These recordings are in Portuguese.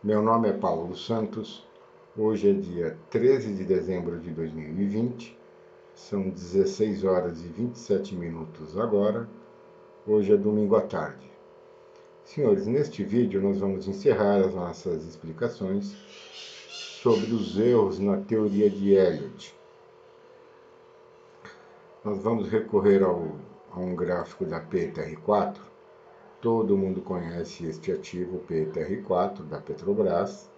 Meu nome é Paulo Santos, hoje é dia 13 de dezembro de 2020, são 16 horas e 27 minutos agora, hoje é domingo à tarde. Senhores, neste vídeo nós vamos encerrar as nossas explicações sobre os erros na teoria de Elliott. Nós vamos recorrer a um gráfico da PTR4. Todo mundo conhece este ativo PTR4 da Petrobras.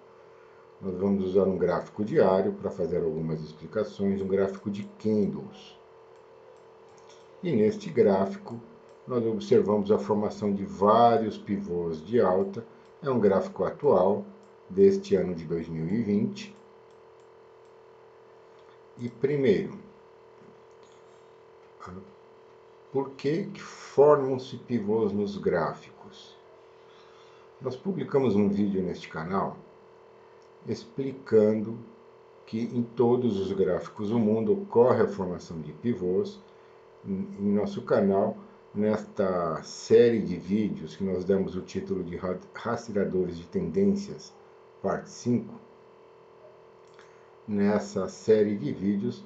Nós vamos usar um gráfico diário para fazer algumas explicações, um gráfico de candles. E neste gráfico, nós observamos a formação de vários pivôs de alta. É um gráfico atual, deste ano de 2020. E primeiro, por que formam-se pivôs nos gráficos? Nós publicamos um vídeo neste canal explicando que em todos os gráficos do mundo ocorre a formação de pivôs. Em nosso canal, nesta série de vídeos que nós demos o título de Rastreadores de Tendências, parte 5, nessa série de vídeos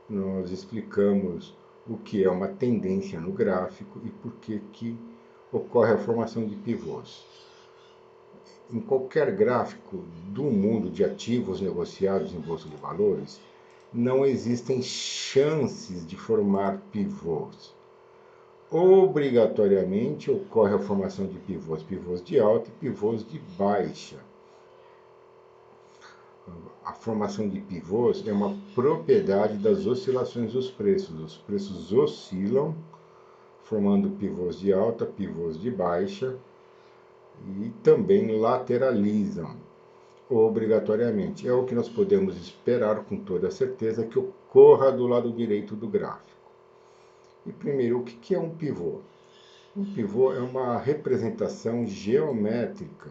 nós explicamos o que é uma tendência no gráfico e por que ocorre a formação de pivôs. Em qualquer gráfico do mundo de ativos negociados em bolsa de valores, não existem chances de formar pivôs. Obrigatoriamente ocorre a formação de pivôs de alta e pivôs de baixa. A formação de pivôs é uma propriedade das oscilações dos preços. Os preços oscilam, formando pivôs de alta, pivôs de baixa, e também lateralizam obrigatoriamente. É o que nós podemos esperar com toda certeza que ocorra do lado direito do gráfico. E primeiro, o que é um pivô? Um pivô é uma representação geométrica.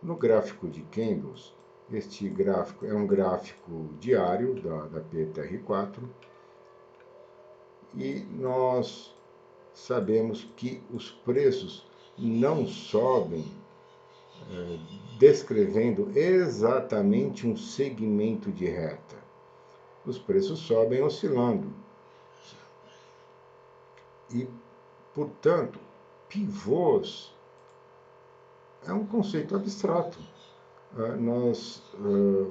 No gráfico de candles, este gráfico é um gráfico diário da PTR4, e nós sabemos que os preços não sobem descrevendo exatamente um segmento de reta. Os preços sobem oscilando. E, portanto, pivôs é um conceito abstrato. Nós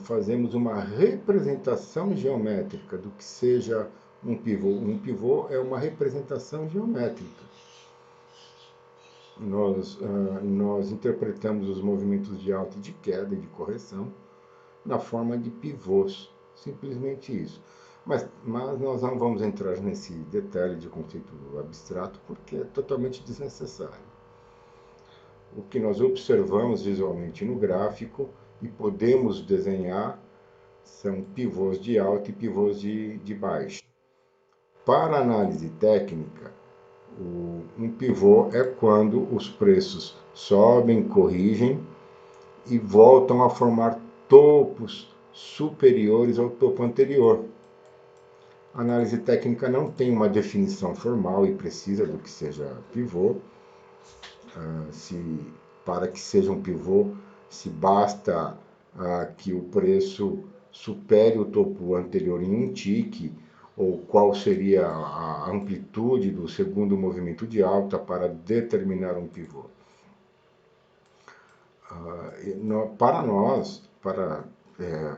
fazemos uma representação geométrica do que seja um pivô. Um pivô é uma representação geométrica. Nós interpretamos os movimentos de alta e de queda e de correção na forma de pivôs, simplesmente isso. Mas nós não vamos entrar nesse detalhe de conceito abstrato porque é totalmente desnecessário. O que nós observamos visualmente no gráfico e podemos desenhar são pivôs de alta e pivôs de baixa. Para análise técnica, um pivô é quando os preços sobem, corrigem e voltam a formar topos superiores ao topo anterior. A análise técnica não tem uma definição formal e precisa do que seja pivô. Para que seja um pivô, se basta que o preço supere o topo anterior em um tique, ou qual seria a amplitude do segundo movimento de alta para determinar um pivô.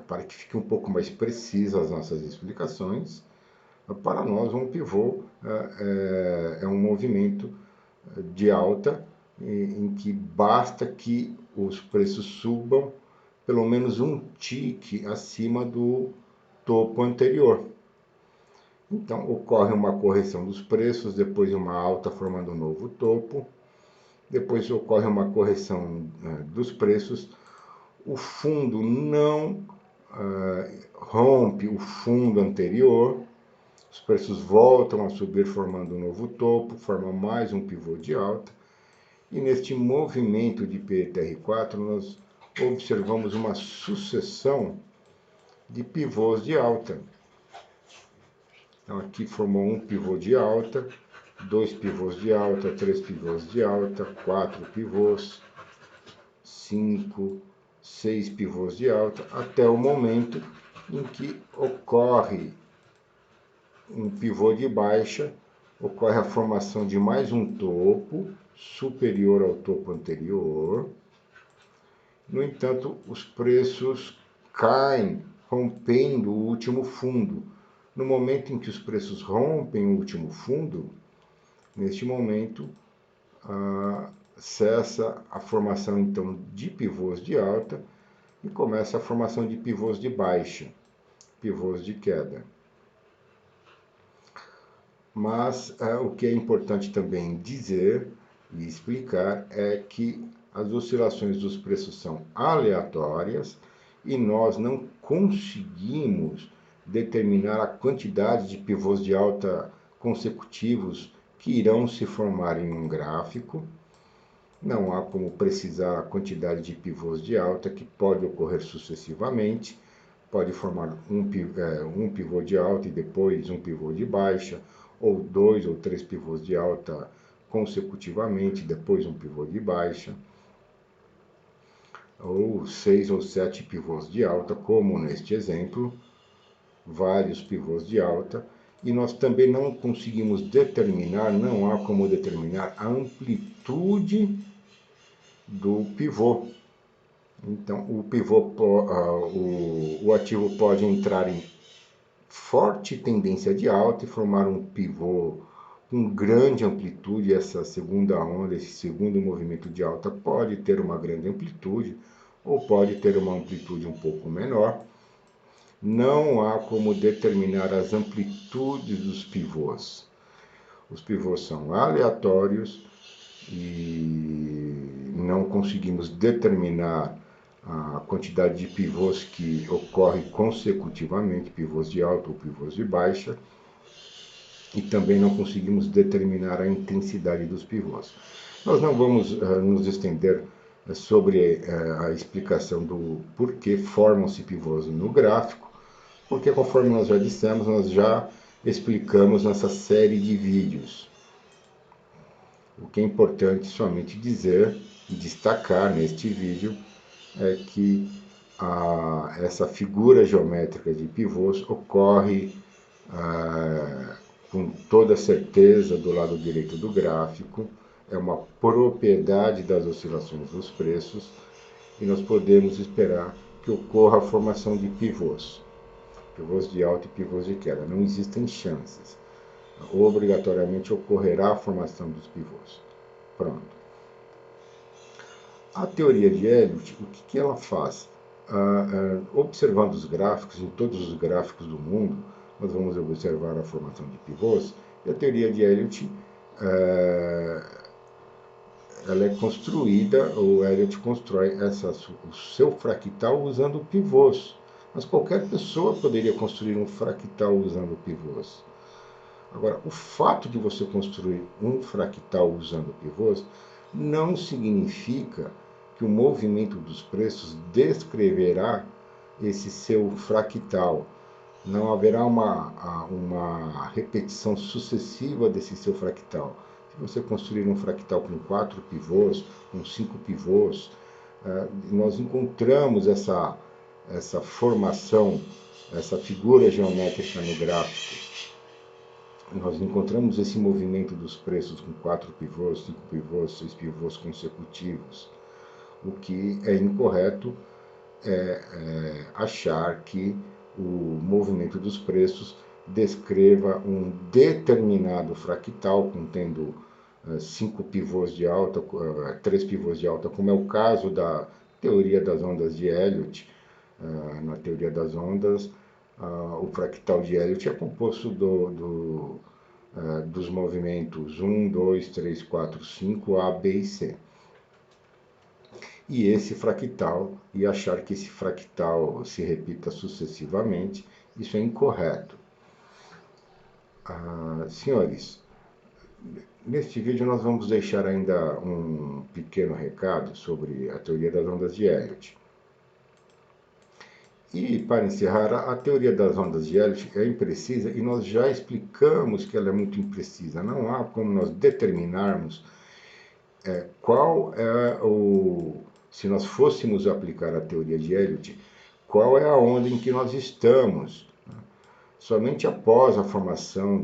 Para que fique um pouco mais precisas as nossas explicações, para nós um pivô é um movimento de alta em que basta que os preços subam pelo menos um tique acima do topo anterior. Então, ocorre uma correção dos preços, depois uma alta formando um novo topo, depois ocorre uma correção dos preços, o fundo não rompe o fundo anterior, os preços voltam a subir formando um novo topo, forma mais um pivô de alta, e neste movimento de PTR4 nós observamos uma sucessão de pivôs de alta. Então aqui formou um pivô de alta, 2 pivôs de alta, 3 pivôs de alta, 4 pivôs, 5, 6 pivôs de alta, até o momento em que ocorre um pivô de baixa, ocorre a formação de mais um topo superior ao topo anterior. No entanto, os preços caem, rompendo o último fundo. No momento em que os preços rompem o último fundo, neste momento, cessa a formação então de pivôs de alta e começa a formação de pivôs de baixa, pivôs de queda. Mas o que é importante também dizer e explicar é que as oscilações dos preços são aleatórias e nós não conseguimos determinar a quantidade de pivôs de alta consecutivos que irão se formar em um gráfico. Não há como precisar a quantidade de pivôs de alta que pode ocorrer sucessivamente. Pode formar um pivô de alta e depois um pivô de baixa, ou 2 ou 3 pivôs de alta consecutivamente, depois um pivô de baixa, ou 6 ou 7 pivôs de alta, como neste exemplo, vários pivôs de alta, e nós também não conseguimos determinar, não há como determinar a amplitude do pivô. Então, o ativo pode entrar em forte tendência de alta e formar um pivô com grande amplitude. Essa segunda onda, esse segundo movimento de alta pode ter uma grande amplitude ou pode ter uma amplitude um pouco menor. Não há como determinar as amplitudes dos pivôs. Os pivôs são aleatórios e não conseguimos determinar a quantidade de pivôs que ocorre consecutivamente, pivôs de alta ou pivôs de baixa, e também não conseguimos determinar a intensidade dos pivôs. Nós não vamos nos estender sobre a explicação do porquê formam-se pivôs no gráfico, porque conforme nós já dissemos, nós já explicamos nessa série de vídeos. O que é importante somente dizer e destacar neste vídeo é que essa figura geométrica de pivôs ocorre com toda certeza do lado direito do gráfico, é uma propriedade das oscilações dos preços e nós podemos esperar que ocorra a formação de pivôs de alta e pivôs de queda. Não existem chances. Obrigatoriamente ocorrerá a formação dos pivôs. Pronto. A teoria de Elliott, o que ela faz? Observando os gráficos, em todos os gráficos do mundo, nós vamos observar a formação de pivôs, e a teoria de Elliott ela é construída, o Elliott constrói o seu fractal usando pivôs. Mas qualquer pessoa poderia construir um fractal usando pivôs. Agora, o fato de você construir um fractal usando pivôs não significa que o movimento dos preços descreverá esse seu fractal. Não haverá uma repetição sucessiva desse seu fractal. Se você construir um fractal com 4 pivôs, com 5 pivôs, nós encontramos essa formação, essa figura geométrica no gráfico. Nós encontramos esse movimento dos preços com 4 pivôs, 5 pivôs, 6 pivôs consecutivos. O que é incorreto é achar que o movimento dos preços descreva um determinado fractal contendo 5 pivôs de alta, 3 pivôs de alta, como é o caso da teoria das ondas de Elliott. Na teoria das ondas, o fractal de Elliott é composto dos movimentos 1, 2, 3, 4, 5, A, B e C. E esse fractal, e achar que esse fractal se repita sucessivamente, isso é incorreto. Senhores, neste vídeo nós vamos deixar ainda um pequeno recado sobre a teoria das ondas de Elliott. E, para encerrar, a teoria das ondas de Elliott é imprecisa e nós já explicamos que ela é muito imprecisa. Não há como nós determinarmos qual é o se nós fôssemos aplicar a teoria de Elliott, qual é a onda em que nós estamos. Somente após a formação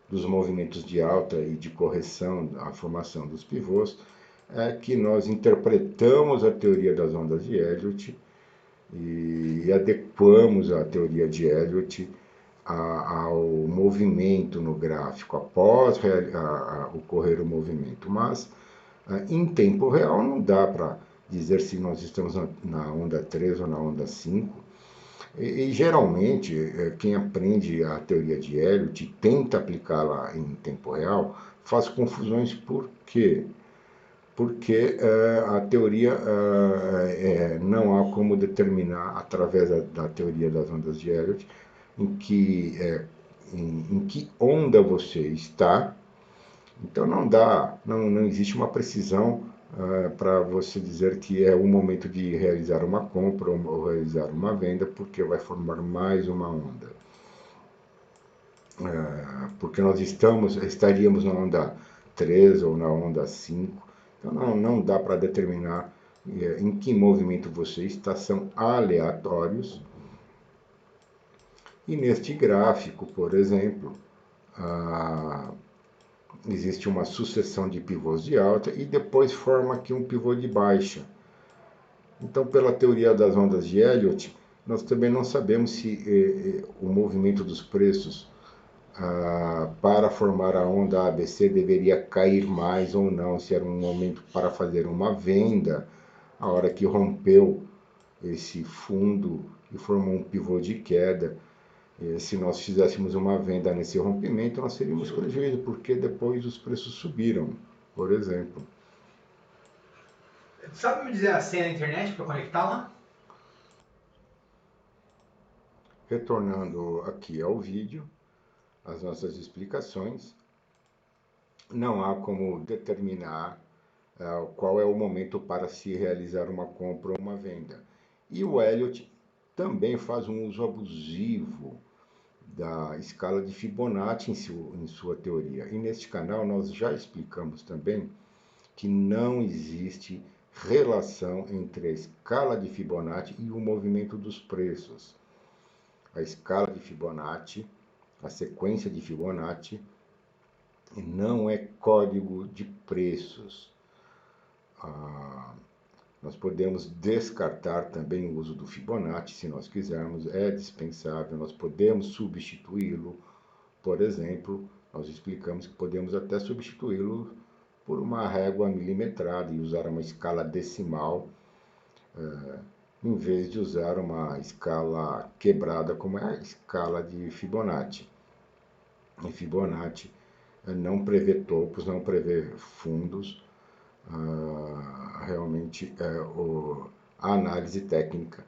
dos movimentos de alta e de correção, a formação dos pivôs, é que nós interpretamos a teoria das ondas de Elliott e adequamos a teoria de Elliott ao movimento no gráfico, após ocorrer o movimento. Mas, em tempo real, não dá para dizer se nós estamos na onda 3 ou na onda 5. E geralmente, quem aprende a teoria de Elliott e tenta aplicá-la em tempo real, faz confusões. Por quê? Porque a teoria não há como determinar, através da teoria das ondas de Elliott, em que onda você está. Então não existe uma precisão para você dizer que é o momento de realizar uma compra ou realizar uma venda, porque vai formar mais uma onda. Porque nós estaríamos na onda 3 ou na onda 5. Então não dá para determinar em que movimento você está, são aleatórios. E neste gráfico, por exemplo, existe uma sucessão de pivôs de alta e depois forma aqui um pivô de baixa. Então, pela teoria das ondas de Elliott, nós também não sabemos se o movimento dos preços para formar a onda ABC deveria cair mais ou não, se era um momento para fazer uma venda, a hora que rompeu esse fundo e formou um pivô de queda. Se nós fizéssemos uma venda nesse rompimento, nós teríamos prejuízo, porque depois os preços subiram, por exemplo. Sabe me dizer a senha da internet para conectar lá? Retornando aqui ao vídeo, as nossas explicações, não há como determinar qual é o momento para se realizar uma compra ou uma venda. E o Elliott também faz um uso abusivo da escala de Fibonacci em sua teoria. E neste canal nós já explicamos também que não existe relação entre a escala de Fibonacci e o movimento dos preços. A escala de Fibonacci, a sequência de Fibonacci, não é código de preços. Nós podemos descartar também o uso do Fibonacci, se nós quisermos, é dispensável, nós podemos substituí-lo. Por exemplo, nós explicamos que podemos até substituí-lo por uma régua milimetrada e usar uma escala decimal, em vez de usar uma escala quebrada como é a escala de Fibonacci. E Fibonacci não prevê topos, não prevê fundos. Realmente a análise técnica,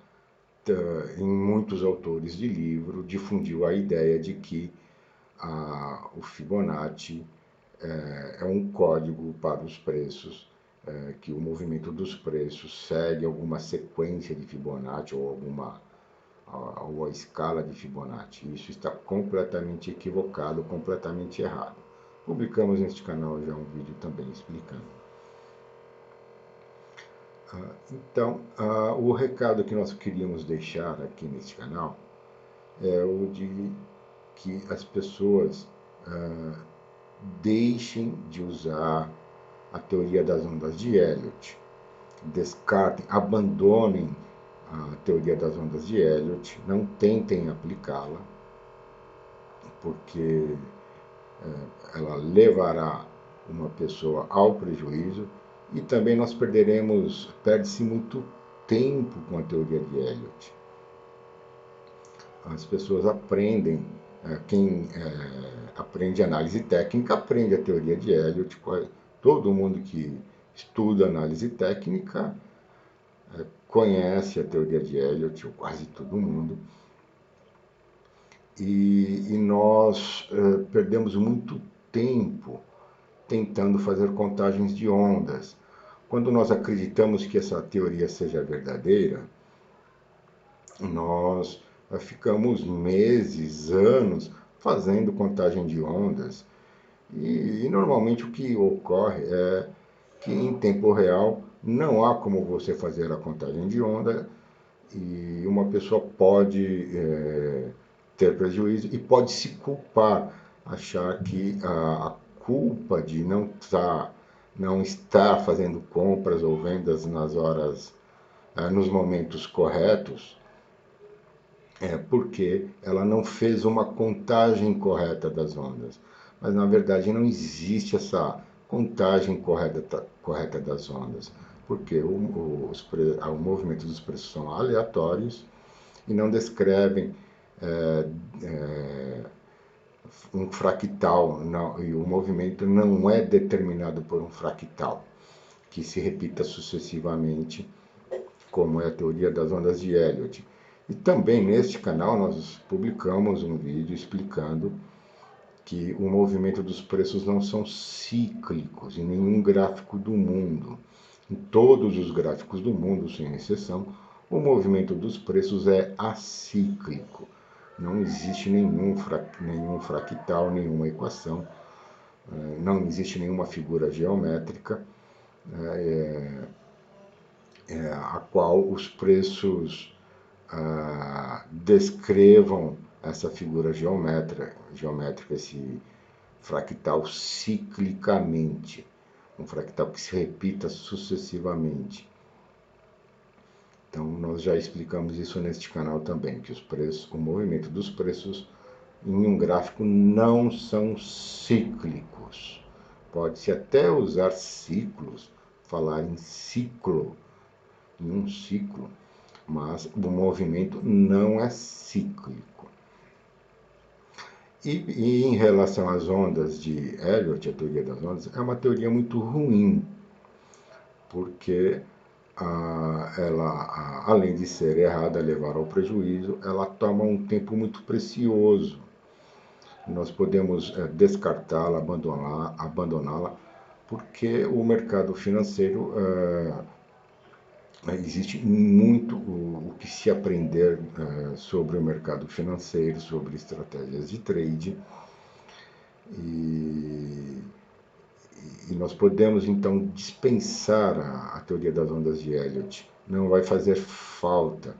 em muitos autores de livro, difundiu a ideia de que o Fibonacci é um código para os preços, que o movimento dos preços segue alguma sequência de Fibonacci ou a escala de Fibonacci. Isso está completamente equivocado, completamente errado. Publicamos neste canal já um vídeo também explicando. Então, o recado que nós queríamos deixar aqui neste canal é o de que as pessoas deixem de usar a teoria das ondas de Elliott, descartem, abandonem a teoria das ondas de Elliott, não tentem aplicá-la, porque ela levará uma pessoa ao prejuízo. E também nós perde-se muito tempo com a teoria de Elliott. As pessoas aprendem, quem aprende análise técnica aprende a teoria de Elliott. Todo mundo que estuda análise técnica conhece a teoria de Elliott, ou quase todo mundo. E nós perdemos muito tempo tentando fazer contagens de ondas. Quando nós acreditamos que essa teoria seja verdadeira, nós ficamos meses, anos fazendo contagem de ondas. E normalmente o que ocorre é que em tempo real não há como você fazer a contagem de onda e uma pessoa pode ter prejuízo e pode se culpar, achar que a culpa de não estar fazendo compras ou vendas nas horas, nos momentos corretos, porque ela não fez uma contagem correta das ondas. Mas na verdade não existe essa contagem correta das ondas, porque o movimento dos preços são aleatórios e não descrevem é, é, um fractal, não, e o movimento não é determinado por um fractal que se repita sucessivamente, como é a teoria das ondas de Elliott. E também neste canal nós publicamos um vídeo explicando que o movimento dos preços não são cíclicos em nenhum gráfico do mundo. Em todos os gráficos do mundo, sem exceção, o movimento dos preços é acíclico. Não existe nenhum fractal, nenhuma equação, não existe nenhuma figura geométrica a qual os preços descrevam essa figura geométrica, esse fractal ciclicamente, um fractal que se repita sucessivamente. Então, nós já explicamos isso neste canal também, que o movimento dos preços em um gráfico não são cíclicos. Pode-se até usar ciclos, falar em ciclo, em um ciclo, mas o movimento não é cíclico. E em relação às ondas de Elliott, a teoria das ondas, é uma teoria muito ruim, porque ela, além de ser errada, levar ao prejuízo, ela toma um tempo muito precioso. Nós podemos descartá-la, abandoná-la, porque o mercado financeiro existe muito o que se aprender sobre o mercado financeiro, sobre estratégias de trade, e, e nós podemos então dispensar a teoria das ondas de Elliott. Não vai fazer falta,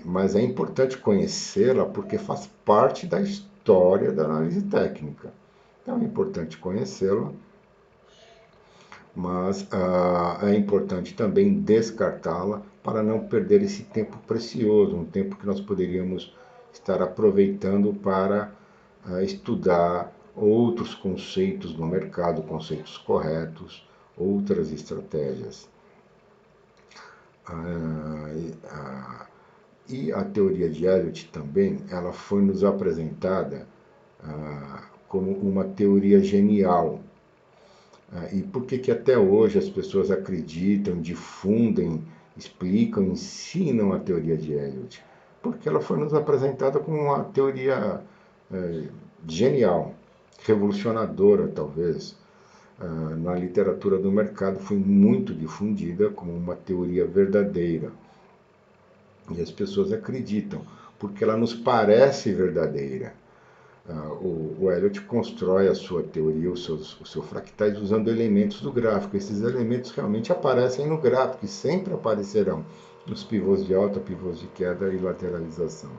mas é importante conhecê-la porque faz parte da história da análise técnica. Então é importante conhecê-la, mas é importante também descartá-la para não perder esse tempo precioso, um tempo que nós poderíamos estar aproveitando para estudar outros conceitos no mercado, conceitos corretos, outras estratégias. E a teoria de Elliott também, ela foi nos apresentada como uma teoria genial. E por que até hoje as pessoas acreditam, difundem, explicam, ensinam a teoria de Elliott? Porque ela foi nos apresentada como uma teoria genial, revolucionadora talvez. Na literatura do mercado foi muito difundida como uma teoria verdadeira. E as pessoas acreditam, porque ela nos parece verdadeira. O Elliott constrói a sua teoria, os seus fractais, usando elementos do gráfico. Esses elementos realmente aparecem no gráfico e sempre aparecerão nos pivôs de alta, pivôs de queda e lateralização.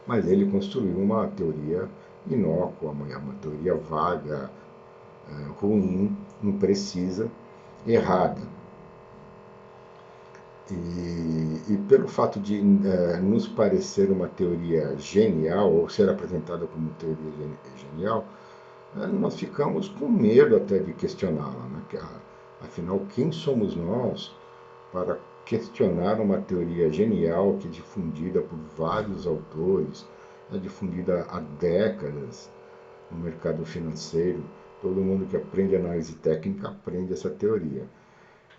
Mas ele construiu uma teoria inócua, uma teoria vaga, ruim, imprecisa, errada. E pelo fato de nos parecer uma teoria genial, ou ser apresentada como teoria genial, nós ficamos com medo até de questioná-la. Né? Afinal, quem somos nós para questionar uma teoria genial que é difundida por vários autores, é difundida há décadas no mercado financeiro? Todo mundo que aprende análise técnica aprende essa teoria.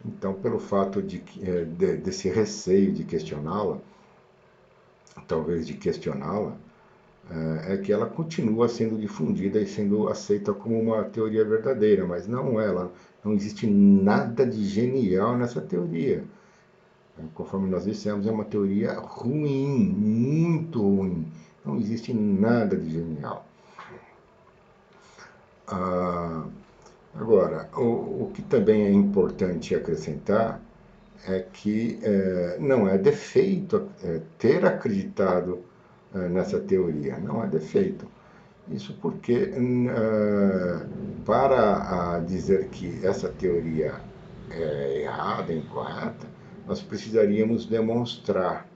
Então, pelo fato desse receio de questioná-la, talvez de questioná-la, é que ela continua sendo difundida e sendo aceita como uma teoria verdadeira, mas não é. Não existe nada de genial nessa teoria. Conforme nós dissemos, é uma teoria ruim, muito ruim. Não existe nada de genial. Agora, o que também é importante acrescentar é que não é defeito ter acreditado nessa teoria, não é defeito. Isso porque, para dizer que essa teoria é errada, incorreta, nós precisaríamos demonstrar.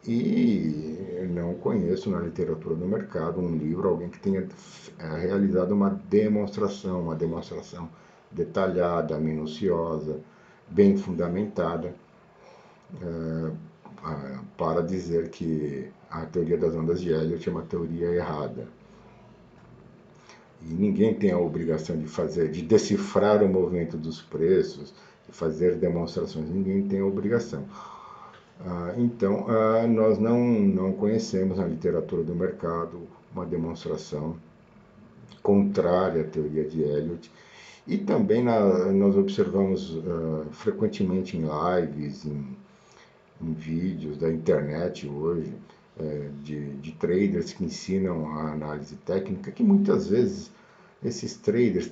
E não conheço na literatura do mercado um livro, alguém que tenha realizado uma demonstração detalhada, minuciosa, bem fundamentada, para dizer que a teoria das ondas de Elliott é uma teoria errada. E ninguém tem a obrigação de decifrar o movimento dos preços, de fazer demonstrações, ninguém tem a obrigação. Então, nós não conhecemos na literatura do mercado uma demonstração contrária à teoria de Elliott. E também nós observamos frequentemente em lives, em vídeos da internet hoje, de traders que ensinam a análise técnica, que muitas vezes esses traders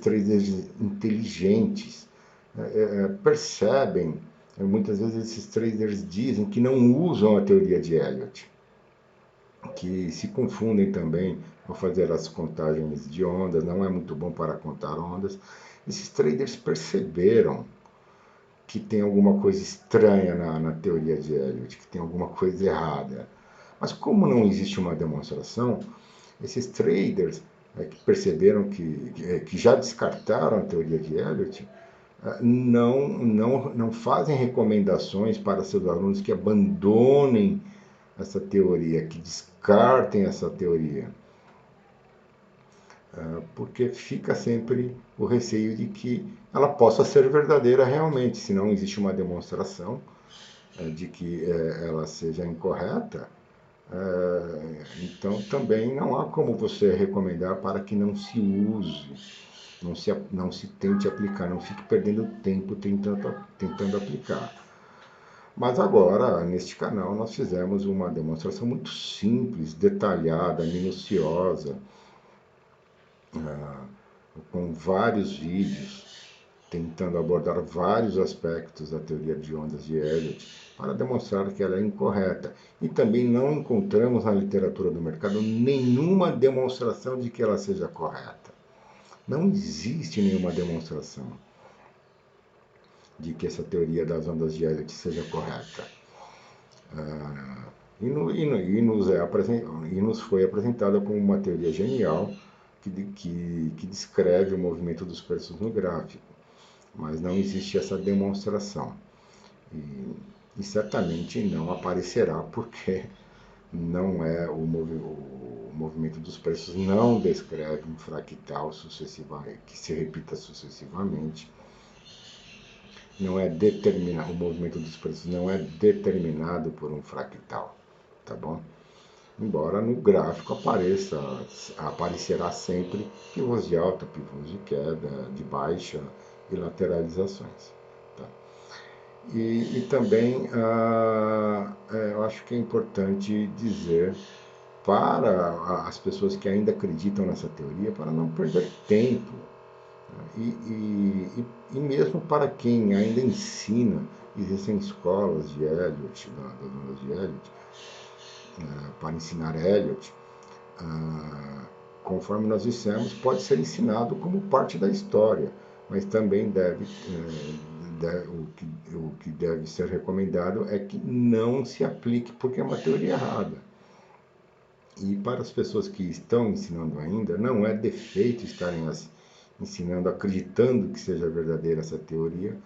inteligentes, percebem, muitas vezes esses traders dizem que não usam a teoria de Elliott, que se confundem também ao fazer as contagens de ondas, não é muito bom para contar ondas. Esses traders perceberam que tem alguma coisa estranha na teoria de Elliott, que tem alguma coisa errada. Mas como não existe uma demonstração, esses traders que perceberam que já descartaram a teoria de Elliott, não fazem recomendações para seus alunos que abandonem essa teoria, que descartem essa teoria, porque fica sempre o receio de que ela possa ser verdadeira realmente, se não existe uma demonstração de que ela seja incorreta. Então também não há como você recomendar para que não se use, não se tente aplicar, não fique perdendo tempo tentando aplicar. Mas agora, neste canal, nós fizemos uma demonstração muito simples, detalhada, minuciosa, com vários vídeos, tentando abordar vários aspectos da teoria de ondas de Elliott para demonstrar que ela é incorreta. E também não encontramos na literatura do mercado nenhuma demonstração de que ela seja correta. Não existe nenhuma demonstração de que essa teoria das ondas de Elliott seja correta. E nos foi apresentada como uma teoria genial que descreve o movimento dos preços no gráfico, mas não existe essa demonstração. E certamente não aparecerá, porque não é o movimento dos preços não descreve um fractal que se repita sucessivamente. Não é determinado, o movimento dos preços não é determinado por um fractal, tá bom? Embora no gráfico aparecerá sempre pivôs de alta, pivôs de queda, de baixa e lateralizações. Tá? E também eu acho que é importante dizer para as pessoas que ainda acreditam nessa teoria, para não perder tempo, e mesmo para quem ainda ensina, existem escolas de Elliott, das ondas de Elliott, para ensinar Elliott, conforme nós dissemos, pode ser ensinado como parte da história, mas também o que deve ser recomendado é que não se aplique, porque é uma teoria errada. E para as pessoas que estão ensinando ainda, não é defeito estarem ensinando, acreditando que seja verdadeira essa teoria,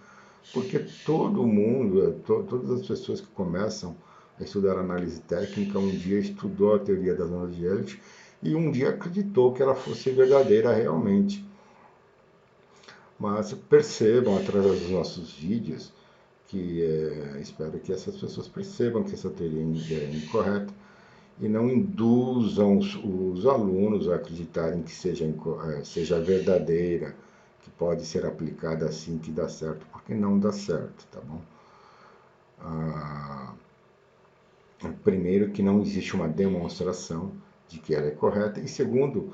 porque todo mundo, todas as pessoas que começam a estudar análise técnica, um dia estudou a teoria das ondas de Elliott e um dia acreditou que ela fosse verdadeira realmente. Mas percebam através dos nossos vídeos que espero que essas pessoas percebam que essa teoria é incorreta e não induzam os alunos a acreditarem que seja verdadeira, que pode ser aplicada assim que dá certo, porque não dá certo, tá bom? Primeiro, que não existe uma demonstração de que ela é correta, e segundo,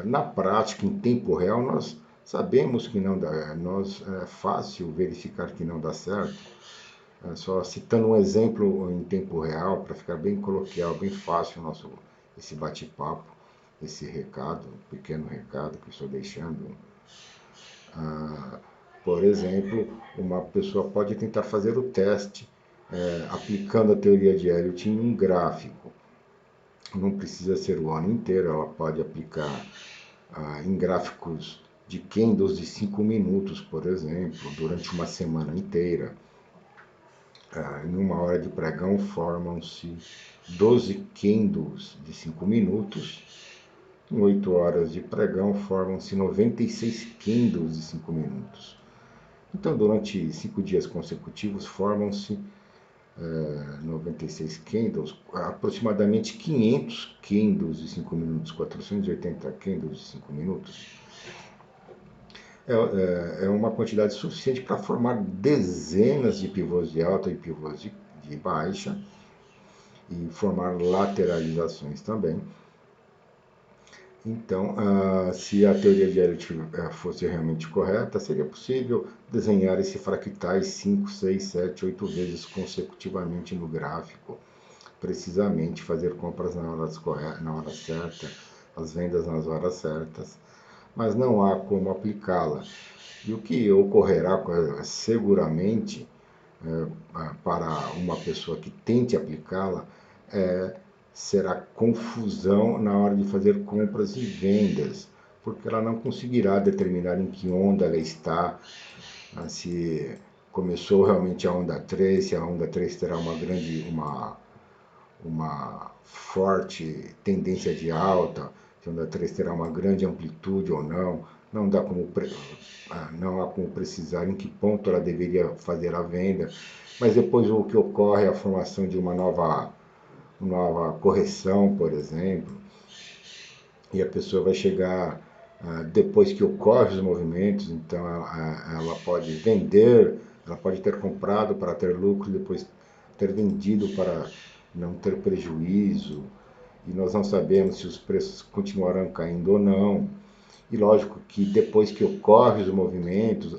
na prática, em tempo real, nós Sabemos que não dá, é fácil verificar que não dá certo. Só citando um exemplo em tempo real, para ficar bem coloquial, bem fácil esse bate-papo, esse recado, um pequeno recado que estou deixando. Por exemplo, uma pessoa pode tentar fazer o teste aplicando a teoria de Elliott em um gráfico. Não precisa ser o ano inteiro, ela pode aplicar em gráficos de candles de 5 minutos, por exemplo, durante uma semana inteira. Em uma hora de pregão formam-se 12 candles de 5 minutos. Em 8 horas de pregão formam-se 96 candles de 5 minutos. Então, durante 5 dias consecutivos formam-se 96 candles, aproximadamente 500 candles de 5 minutos, 480 candles de 5 minutos. É uma quantidade suficiente para formar dezenas de pivôs de alta e pivôs de baixa e formar lateralizações também. Então, se a teoria de Elliott fosse realmente correta, seria possível desenhar esse fractais 5, 6, 7, 8 vezes consecutivamente no gráfico, precisamente fazer compras na hora certa, as vendas nas horas certas, mas não há como aplicá-la. E o que ocorrerá seguramente para uma pessoa que tente aplicá-la será confusão na hora de fazer compras e vendas, porque ela não conseguirá determinar em que onda ela está, se começou realmente a onda 3, se a onda 3 terá uma forte tendência de alta, se a onda 3 terá uma grande amplitude ou não. Não há como precisar em que ponto ela deveria fazer a venda, mas depois o que ocorre é a formação de uma nova correção, por exemplo, e a pessoa vai chegar depois que ocorrem os movimentos, então ela pode vender, ela pode ter comprado para ter lucro, depois ter vendido para não ter prejuízo, e nós não sabemos se os preços continuarão caindo ou não. E lógico que depois que ocorrem os movimentos,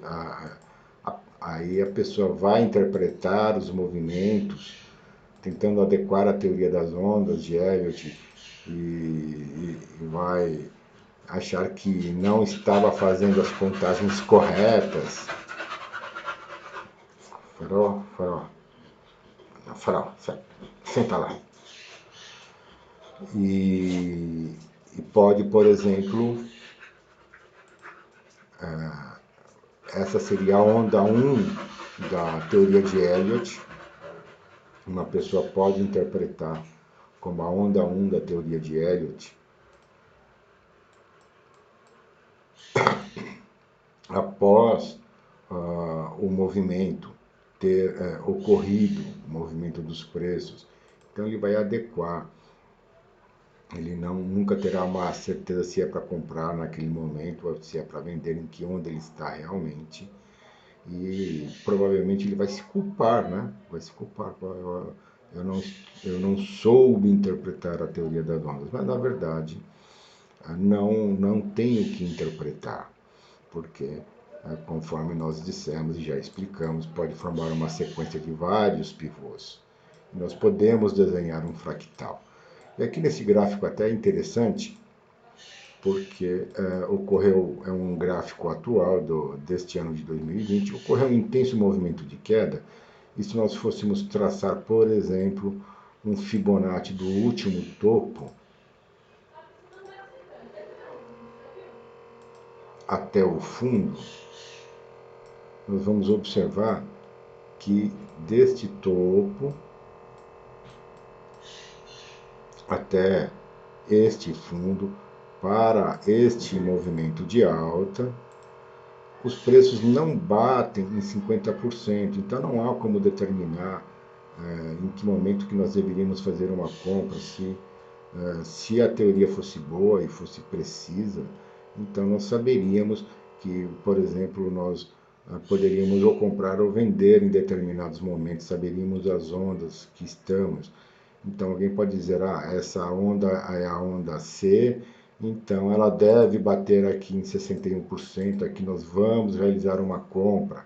aí a pessoa vai interpretar os movimentos, tentando adequar a teoria das ondas de Elliott e vai achar que não estava fazendo as contagens corretas. Farol, senta lá. E pode, por exemplo, essa seria a onda 1 da teoria de Elliott. Uma pessoa pode interpretar como a onda 1 da teoria de Elliott após o movimento ter ocorrido, o movimento dos preços. Então ele vai adequar. Ele nunca terá uma certeza se é para comprar naquele momento ou se é para vender, em que onda ele está realmente. E provavelmente ele vai se culpar, né? Vai se culpar. Eu não soube interpretar a teoria das ondas, mas na verdade não tenho que interpretar, porque conforme nós dissemos e já explicamos, pode formar uma sequência de vários pivôs. Nós podemos desenhar um fractal. E aqui nesse gráfico até é interessante, porque ocorreu, um gráfico atual deste ano de 2020, ocorreu um intenso movimento de queda, e se nós fôssemos traçar, por exemplo, um Fibonacci do último topo até o fundo, nós vamos observar que deste topo até este fundo, para este movimento de alta, os preços não batem em 50%, então não há como determinar em que momento que nós deveríamos fazer uma compra, se a teoria fosse boa e fosse precisa, então nós saberíamos que, por exemplo, nós poderíamos ou comprar ou vender em determinados momentos, saberíamos as ondas que estamos. Então alguém pode dizer, essa onda é a onda C Então ela deve bater aqui em 61%, aqui nós vamos realizar uma compra.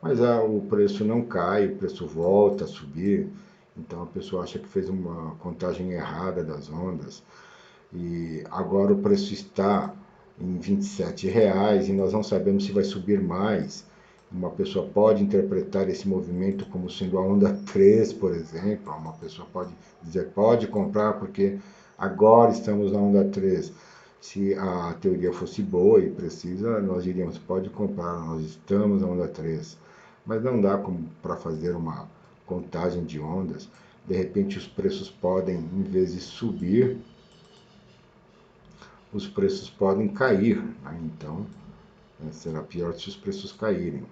Mas o preço não cai, o preço volta a subir. Então a pessoa acha que fez uma contagem errada das ondas. E agora o preço está em R$ 27 e nós não sabemos se vai subir mais. Uma pessoa pode interpretar esse movimento como sendo a onda 3, por exemplo. Uma pessoa pode dizer, pode comprar porque agora estamos na onda 3. Se a teoria fosse boa e precisa, nós diríamos, pode comprar, nós estamos na onda 3. Mas não dá para fazer uma contagem de ondas. De repente os preços podem, em vez de subir, os preços podem cair. Né? Então, será pior se os preços caírem.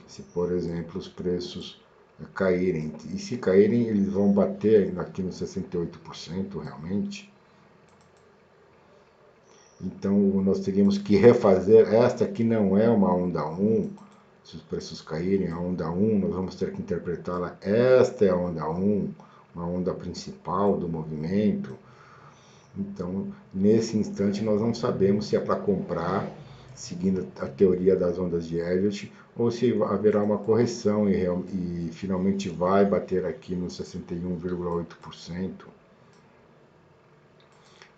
Se, por exemplo, os preços caírem. E se caírem, eles vão bater aqui nos 68% realmente. Então, nós teríamos que refazer. Esta aqui não é uma onda 1. Se os preços caírem, a onda 1, nós vamos ter que interpretá-la. Esta é a onda 1, uma onda principal do movimento. Então, nesse instante, nós não sabemos se é para comprar, seguindo a teoria das ondas de Elliott, ou se haverá uma correção e finalmente vai bater aqui no 61,8%.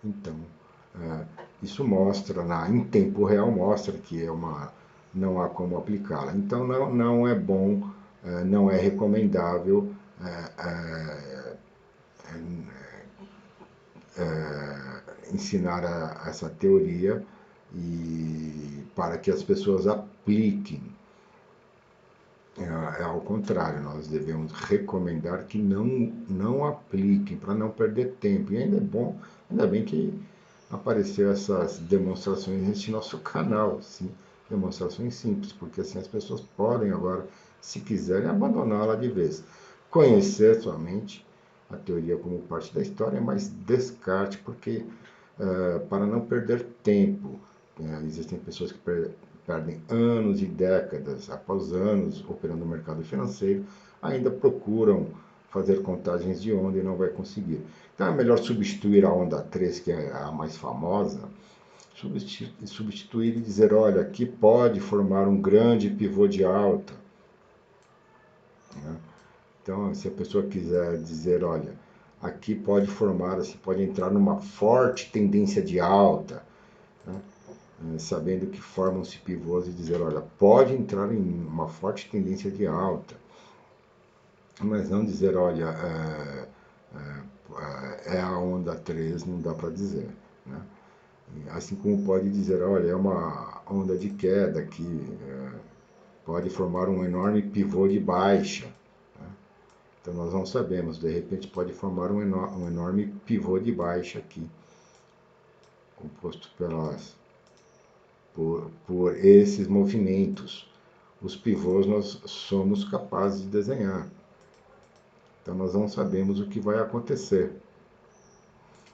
Então, isso mostra, em tempo real, mostra que não há como aplicá-la. Então, não é bom, não é recomendável ensinar essa teoria e para que as pessoas apliquem. É ao contrário, nós devemos recomendar que não apliquem, para não perder tempo. E ainda é bom, ainda bem que apareceu essas demonstrações neste nosso canal, sim, demonstrações simples, porque assim as pessoas podem agora, se quiserem, abandoná-la de vez. Conhecer somente a teoria como parte da história, mas descarte, porque para não perder tempo, existem pessoas que perdem anos e décadas após anos operando no mercado financeiro, ainda procuram fazer contagens de onda e não vai conseguir. Então é melhor substituir a onda 3, que é a mais famosa, substituir e dizer, olha, aqui pode formar um grande pivô de alta. Né? Então, se a pessoa quiser dizer, olha, aqui pode formar, assim, pode entrar numa forte tendência de alta, né? Sabendo que formam-se pivôs e dizer, olha, pode entrar em uma forte tendência de alta, mas não dizer, olha, é a onda 3, não dá para dizer. Né? Assim como pode dizer, olha, é uma onda de queda que pode formar um enorme pivô de baixa. Né? Então nós não sabemos, de repente pode formar um enorme pivô de baixa aqui, composto por esses movimentos. Os pivôs nós somos capazes de desenhar. Então nós não sabemos o que vai acontecer.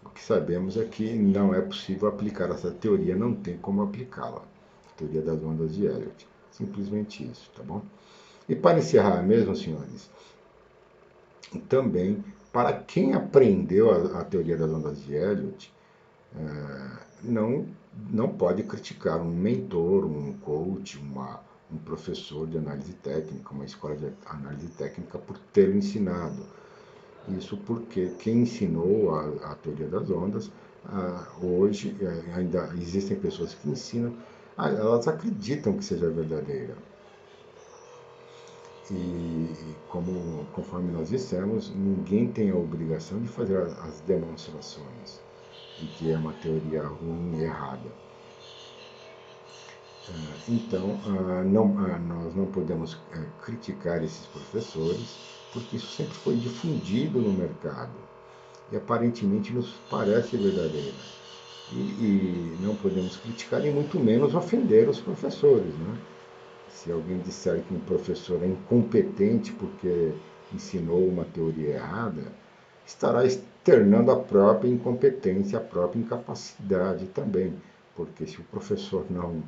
O que sabemos é que não é possível aplicar essa teoria, não tem como aplicá-la. Teoria das ondas de Elliott. Simplesmente isso, tá bom? E para encerrar mesmo, senhores, também, para quem aprendeu a teoria das ondas de Elliott, não pode criticar um mentor, um coach, um professor de análise técnica, uma escola de análise técnica por ter ensinado. Isso porque quem ensinou a teoria das ondas, hoje ainda existem pessoas que ensinam, elas acreditam que seja verdadeira. E conforme nós dissemos, ninguém tem a obrigação de fazer as demonstrações de que é uma teoria ruim e errada. Então, nós não podemos criticar esses professores, porque isso sempre foi difundido no mercado e aparentemente nos parece verdadeiro. E não podemos criticar e muito menos ofender os professores. Né? Se alguém disser que um professor é incompetente porque ensinou uma teoria errada, estará externando a própria incompetência, a própria incapacidade também. Porque se o professor não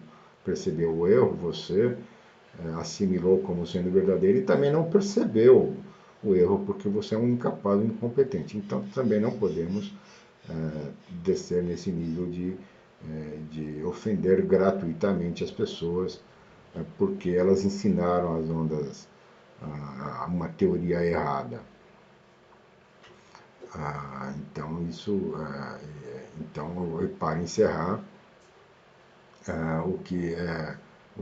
percebeu o erro, você assimilou como sendo verdadeiro e também não percebeu o erro porque você é um incapaz, um incompetente. Então também não podemos descer nesse nível de ofender gratuitamente as pessoas, porque elas ensinaram as ondas uma teoria errada. Então, para encerrar, o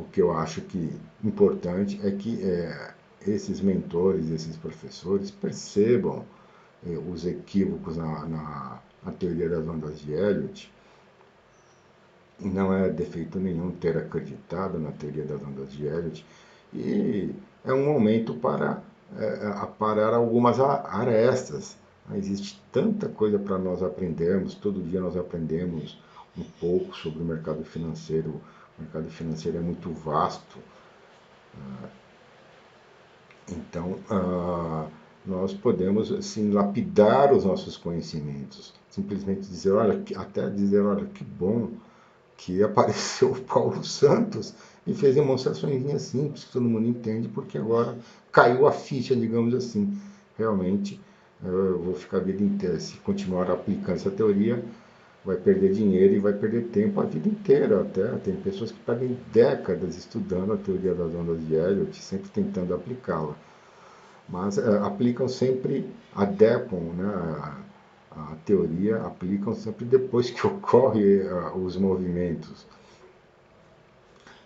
que eu acho que importante é que esses mentores, esses professores percebam os equívocos na teoria das ondas de Elliott. Não é defeito nenhum ter acreditado na teoria das ondas de Elliott, e é um momento para aparar algumas arestas. Existe tanta coisa para nós aprendermos, todo dia nós aprendemos um pouco sobre o mercado financeiro. O mercado financeiro é muito vasto. Então, nós podemos assim, lapidar os nossos conhecimentos. Simplesmente dizer, olha, até dizer, olha, que bom que apareceu o Paulo Santos e fez demonstrações simples que todo mundo entende, porque agora caiu a ficha, digamos assim. Realmente, eu vou ficar a vida inteira, se continuar aplicando essa teoria, vai perder dinheiro e vai perder tempo a vida inteira. Até tem pessoas que perdem décadas estudando a teoria das ondas de Elliott, sempre tentando aplicá-la. Mas aplicam sempre, adequam, né, a teoria, aplicam sempre depois que ocorrem os movimentos,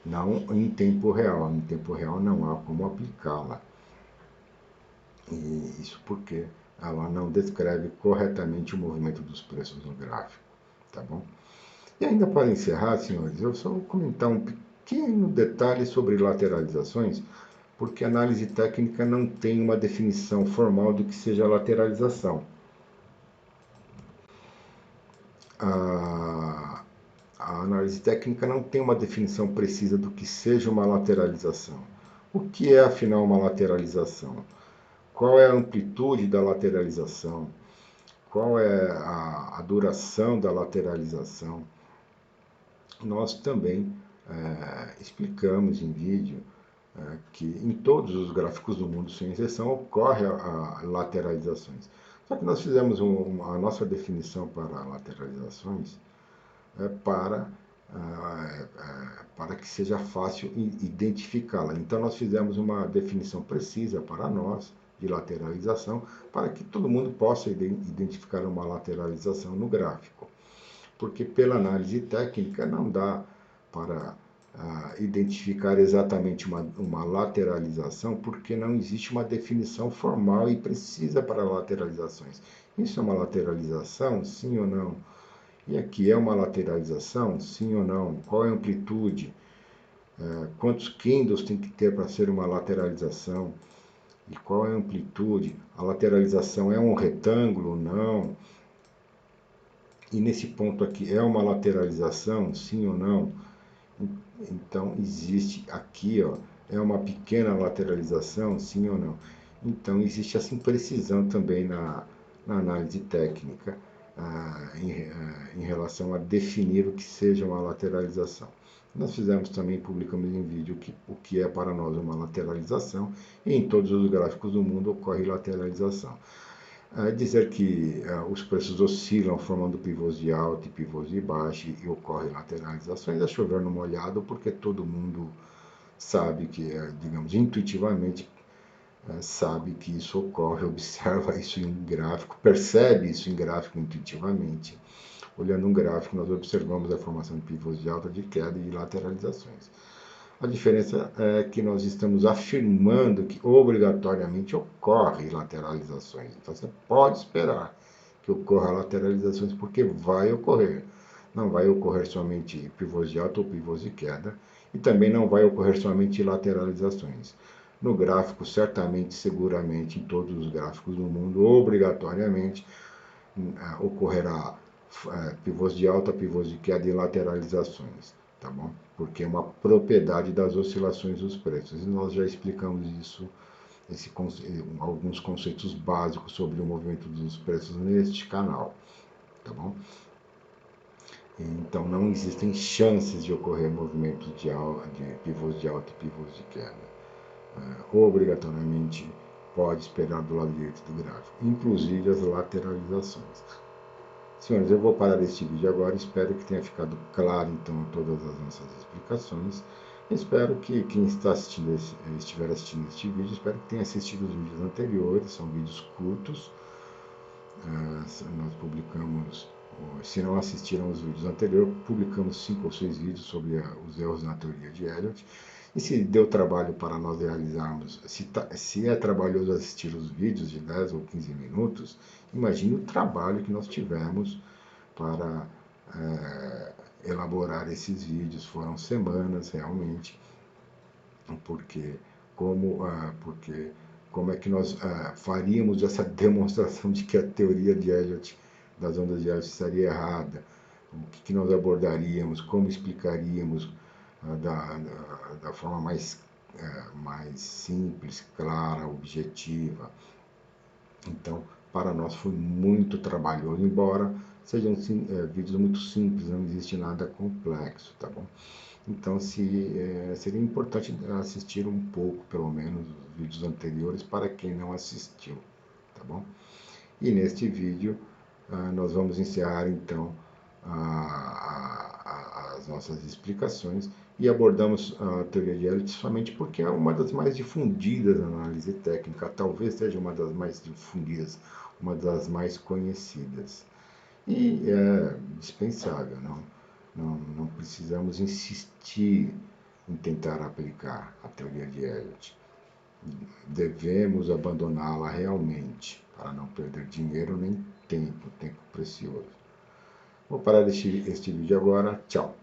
não em tempo real. Em tempo real não há como aplicá-la. E isso porque ela não descreve corretamente o movimento dos preços no gráfico, tá bom? E ainda para encerrar, senhores, eu só vou comentar um pequeno detalhe sobre lateralizações, porque a análise técnica não tem uma definição formal do que seja lateralização. A análise técnica não tem uma definição precisa do que seja uma lateralização. O que é, afinal, uma lateralização? Qual é a amplitude da lateralização? Qual é a duração da lateralização? Nós também explicamos em vídeo que em todos os gráficos do mundo, sem exceção, ocorre a lateralizações. Só que nós fizemos a nossa definição para lateralizações para que seja fácil identificá-la. Então, nós fizemos uma definição precisa para nós de lateralização, para que todo mundo possa identificar uma lateralização no gráfico. Porque pela análise técnica não dá para identificar exatamente uma lateralização, porque não existe uma definição formal e precisa para lateralizações. Isso é uma lateralização, sim ou não? E aqui é uma lateralização, sim ou não? Qual é a amplitude? Quantos candles tem que ter para ser uma lateralização? E qual é a amplitude? A lateralização é um retângulo? Não. E nesse ponto aqui é uma lateralização, sim ou não? Então existe aqui, é uma pequena lateralização, sim ou não? Então existe essa imprecisão também na análise técnica em relação a definir o que seja uma lateralização. Nós fizemos também, publicamos em vídeo o que é para nós uma lateralização, e em todos os gráficos do mundo ocorre lateralização. Dizer que os preços oscilam formando pivôs de alta e pivôs de baixa e ocorrem lateralizações é chover no molhado, porque todo mundo sabe que, digamos, intuitivamente sabe que isso ocorre, observa isso em gráfico, percebe isso em gráfico intuitivamente. Olhando um gráfico, nós observamos a formação de pivôs de alta, de queda e lateralizações. A diferença é que nós estamos afirmando que obrigatoriamente ocorre lateralizações. Então você pode esperar que ocorra lateralizações, porque vai ocorrer. Não vai ocorrer somente pivôs de alta ou pivôs de queda, e também não vai ocorrer somente lateralizações. No gráfico, certamente, seguramente, em todos os gráficos do mundo, obrigatoriamente ocorrerá pivôs de alta, pivôs de queda e lateralizações. Tá bom? Porque é uma propriedade das oscilações dos preços. E nós já explicamos isso, alguns conceitos básicos sobre o movimento dos preços neste canal. Tá bom? Então não existem chances de ocorrer movimentos de pivôs de alta e pivôs de queda. Obrigatoriamente pode esperar do lado direito do gráfico, inclusive as lateralizações. Senhores, eu vou parar este vídeo agora, espero que tenha ficado claro então todas as nossas explicações. Espero que quem está assistindo estiver assistindo este vídeo, espero que tenha assistido os vídeos anteriores, são vídeos curtos. Nós publicamos, se não assistiram os vídeos anteriores, publicamos 5 ou 6 vídeos sobre os erros na teoria de Elliott. E se deu trabalho para nós realizarmos, se é trabalhoso assistir os vídeos de 10 ou 15 minutos, imagine o trabalho que nós tivemos para elaborar esses vídeos. Foram semanas realmente, porque como é que nós faríamos essa demonstração de que a teoria de Elliott, das ondas de Elliott, estaria errada? O que nós abordaríamos, como explicaríamos da forma mais simples, clara, objetiva. Então, para nós foi muito trabalhoso, embora sejam vídeos muito simples, não existe nada complexo, tá bom? Então, seria importante assistir um pouco, pelo menos, os vídeos anteriores para quem não assistiu, tá bom? E neste vídeo, nós vamos encerrar, então, as nossas explicações e abordamos a teoria de Elliott somente porque é uma das mais difundidas na análise técnica, talvez seja uma das mais difundidas, uma das mais conhecidas. E é dispensável, não precisamos insistir em tentar aplicar a teoria de Elliott. Devemos abandoná-la realmente, para não perder dinheiro nem tempo precioso. Vou parar este vídeo agora. Tchau!